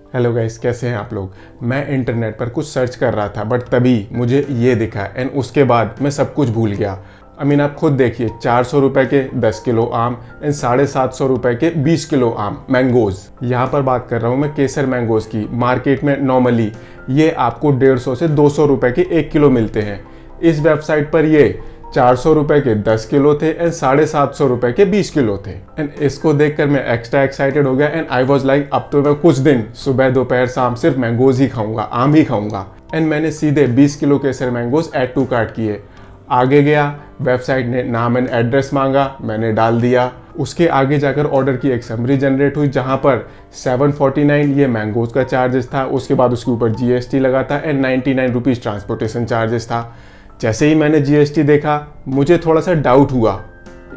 Hello guys, कैसे हैं आप लोग। मैं इंटरनेट पर कुछ सर्च कर रहा था बट तभी मुझे ये दिखा एंड उसके बाद मैं सब कुछ भूल गया। आप खुद देखिए, 400 रुपए के 10 किलो आम एंड 750 रुपए के 20 किलो आम मैंगोज। यहाँ पर बात कर रहा हूँ मैं केसर मैंगोज की। मार्केट में नॉर्मली ये आपको 150 से 200 रुपए के 1 किलो मिलते हैं। इस वेबसाइट पर ये 400 रुपए के 10 किलो थे एंड 750 रुपए के 20 किलो थे। एंड इसको देखकर मैं एक्स्ट्रा एक्साइटेड हो गया एंड आई वाज लाइक अब तो मैं कुछ दिन सुबह दोपहर शाम सिर्फ मैंगोज ही खाऊंगा, आम ही खाऊंगा। एंड मैंने सीधे 20 kilo Kesar mangoes add to cart किए। आगे गया, वेबसाइट ने नाम एंड एड्रेस मांगा, मैंने डाल दिया। उसके आगे जाकर ऑर्डर की एक समरी जनरेट हुई जहां पर 749 ये मैंगोज का चार्जेस था। उसके बाद उसके ऊपर जीएसटी लगा था एंड 99 रुपीज़ ट्रांसपोर्टेशन चार्जेस था। जैसे ही मैंने जीएसटी देखा मुझे थोड़ा सा डाउट हुआ।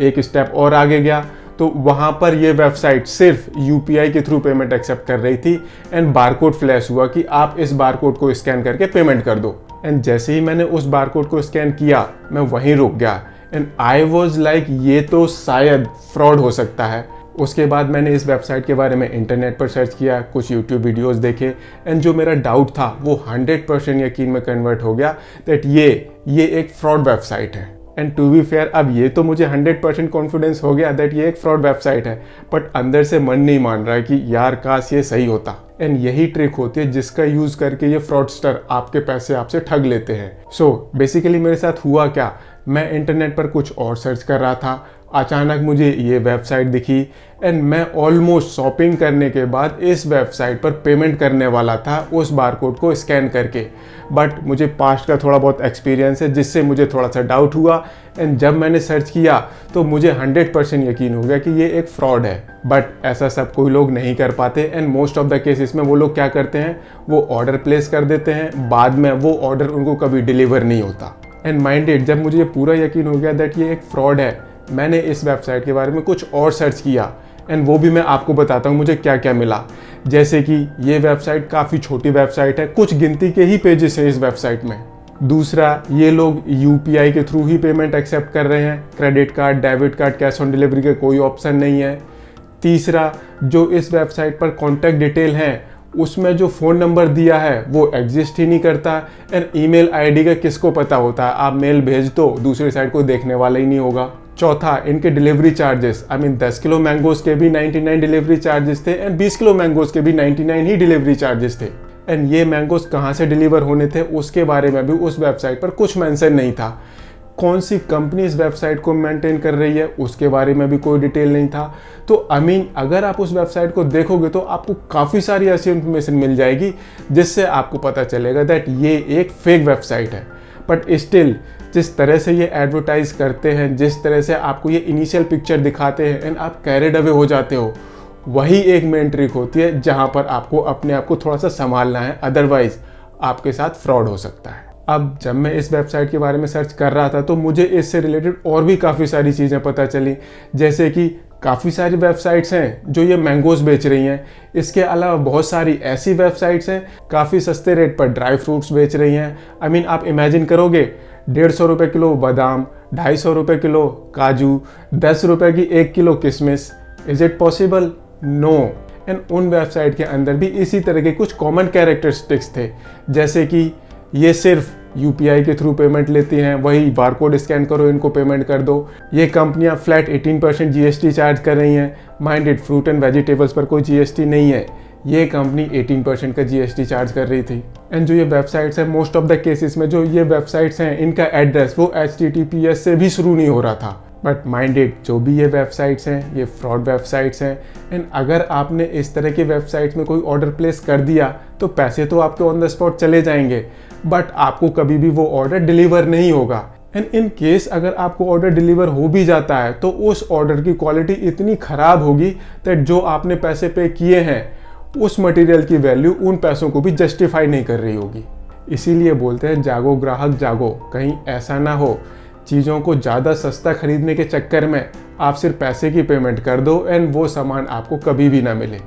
एक स्टेप और आगे गया तो वहाँ पर ये वेबसाइट सिर्फ यूपीआई के थ्रू पेमेंट एक्सेप्ट कर रही थी एंड बारकोड फ्लैश हुआ कि आप इस बारकोड को स्कैन करके पेमेंट कर दो। एंड जैसे ही मैंने उस बारकोड को स्कैन किया मैं वहीं रुक गया एंड आई वाज लाइक ये तो शायद फ्रॉड हो सकता है। उसके बाद मैंने इस वेबसाइट के बारे में इंटरनेट पर सर्च किया, कुछ यूट्यूब वीडियोस देखे एंड जो मेरा डाउट था वो 100% यकीन में कन्वर्ट हो गया दैट ये एक फ्रॉड वेबसाइट है। एंड टू बी फेयर, अब ये तो मुझे 100% कॉन्फिडेंस हो गया दैट ये एक फ्रॉड वेबसाइट है, बट अंदर से मन नहीं मान रहा है कि यार काश ये सही होता। एंड यही ट्रिक होती है जिसका यूज करके ये फ्रॉडस्टर आपके पैसे आपसे ठग लेते हैं। सो बेसिकली मेरे साथ हुआ क्या, मैं इंटरनेट पर कुछ और सर्च कर रहा था, अचानक मुझे ये वेबसाइट दिखी एंड मैं ऑलमोस्ट शॉपिंग करने के बाद इस वेबसाइट पर पेमेंट करने वाला था उस बारकोड को स्कैन करके। बट मुझे पास्ट का थोड़ा बहुत एक्सपीरियंस है जिससे मुझे थोड़ा सा डाउट हुआ एंड जब मैंने सर्च किया तो मुझे 100% यकीन हो गया कि ये एक फ्रॉड है। बट ऐसा सब कोई लोग नहीं कर पाते and most of the cases में वो लोग क्या करते हैं, वो ऑर्डर प्लेस कर देते हैं, बाद में वो ऑर्डर उनको कभी डिलीवर नहीं होता। एंड माइंडेड जब मुझे ये पूरा यकीन हो गया दैट ये एक फ्रॉड है, मैंने इस वेबसाइट के बारे में कुछ और सर्च किया एंड वो भी मैं आपको बताता हूँ मुझे क्या क्या मिला। जैसे कि ये वेबसाइट काफ़ी छोटी वेबसाइट है, कुछ गिनती के ही पेजेस हैं इस वेबसाइट में। दूसरा, ये लोग यूपीआई के थ्रू ही पेमेंट एक्सेप्ट कर रहे हैं, credit card, debit card, cash on delivery का कोई ऑप्शन नहीं है। तीसरा, जो इस वेबसाइट पर कॉन्टैक्ट डिटेल हैं उसमें जो फ़ोन नंबर दिया है वो एग्जिस्ट ही नहीं करता एंड ईमेल आईडी का किसको पता होता है, आप मेल भेज दो दूसरी साइड को देखने वाला ही नहीं होगा। चौथा, इनके डिलीवरी चार्जेस, 10 किलो मैंगोज के भी 99 डिलीवरी चार्जेस थे एंड 20 किलो मैंगोज के भी 99 ही डिलीवरी चार्जेस थे। एंड ये मैंगोज कहाँ से डिलीवर होने थे उसके बारे में भी उस वेबसाइट पर कुछ मेंशन नहीं था। कौन सी कंपनी इस वेबसाइट को मेंटेन कर रही है उसके बारे में भी कोई डिटेल नहीं था। तो अगर आप उस वेबसाइट को देखोगे तो आपको काफ़ी सारी ऐसी इन्फॉर्मेशन मिल जाएगी जिससे आपको पता चलेगा दैट ये एक फेक वेबसाइट है। बट स्टिल जिस तरह से ये एडवर्टाइज करते हैं, जिस तरह से आपको ये इनिशियल पिक्चर दिखाते हैं एंड आप कैरिड अवे हो जाते हो, वही एक मेन ट्रिक होती है जहां पर आपको अपने आप को थोड़ा सा संभालना है, अदरवाइज आपके साथ फ्रॉड हो सकता है। अब जब मैं इस वेबसाइट के बारे में सर्च कर रहा था तो मुझे इससे रिलेटेड और भी काफ़ी सारी चीज़ें पता चली, जैसे कि काफ़ी सारी वेबसाइट्स हैं जो ये मैंगोज बेच रही हैं। इसके अलावा बहुत सारी ऐसी वेबसाइट्स हैं काफ़ी सस्ते रेट पर ड्राई फ्रूट्स बेच रही हैं। आप इमेजिन करोगे 150 रुपये किलो बादाम, 250 रुपये किलो काजू, 10 रुपये की 1 किलो किशमिश। Is it possible? No. And उन वेबसाइट के अंदर भी इसी तरह के कुछ कॉमन कैरेक्टरिस्टिक्स थे, जैसे कि ये सिर्फ यूपीआई के थ्रू पेमेंट लेती हैं, वही बारकोड स्कैन करो इनको पेमेंट कर दो। ये कंपनियां फ्लैट 18% जीएसटी चार्ज कर रही हैं। माइंडेड, फ्रूट एंड वेजिटेबल्स पर कोई जीएसटी नहीं है, ये कंपनी 18% का जीएसटी चार्ज कर रही थी। एंड जो ये वेबसाइट्स हैं, मोस्ट ऑफ द केसेस में जो ये वेबसाइट्स हैं इनका एड्रेस वो HTTPS से भी शुरू नहीं हो रहा था। बट माइंडेड, जो भी ये वेबसाइट्स हैं ये फ्रॉड वेबसाइट्स हैं एंड अगर आपने इस तरह की वेबसाइट्स में कोई ऑर्डर प्लेस कर दिया तो पैसे तो आपके ऑन द स्पॉट चले जाएंगे, बट आपको कभी भी वो ऑर्डर डिलीवर नहीं होगा। एंड इन केस अगर आपको ऑर्डर डिलीवर हो भी जाता है तो उस ऑर्डर की क्वालिटी इतनी ख़राब होगी दैट जो आपने पैसे पे किए हैं उस मटेरियल की वैल्यू उन पैसों को भी जस्टिफाई नहीं कर रही होगी। इसीलिए बोलते हैं जागो ग्राहक जागो, कहीं ऐसा ना हो चीज़ों को ज़्यादा सस्ता खरीदने के चक्कर में आप सिर्फ पैसे की पेमेंट कर दो एंड वो सामान आपको कभी भी ना मिले।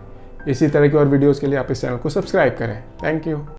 इसी तरह की और वीडियोज़ के लिए आप इस चैनल को सब्सक्राइब करें। Thank you.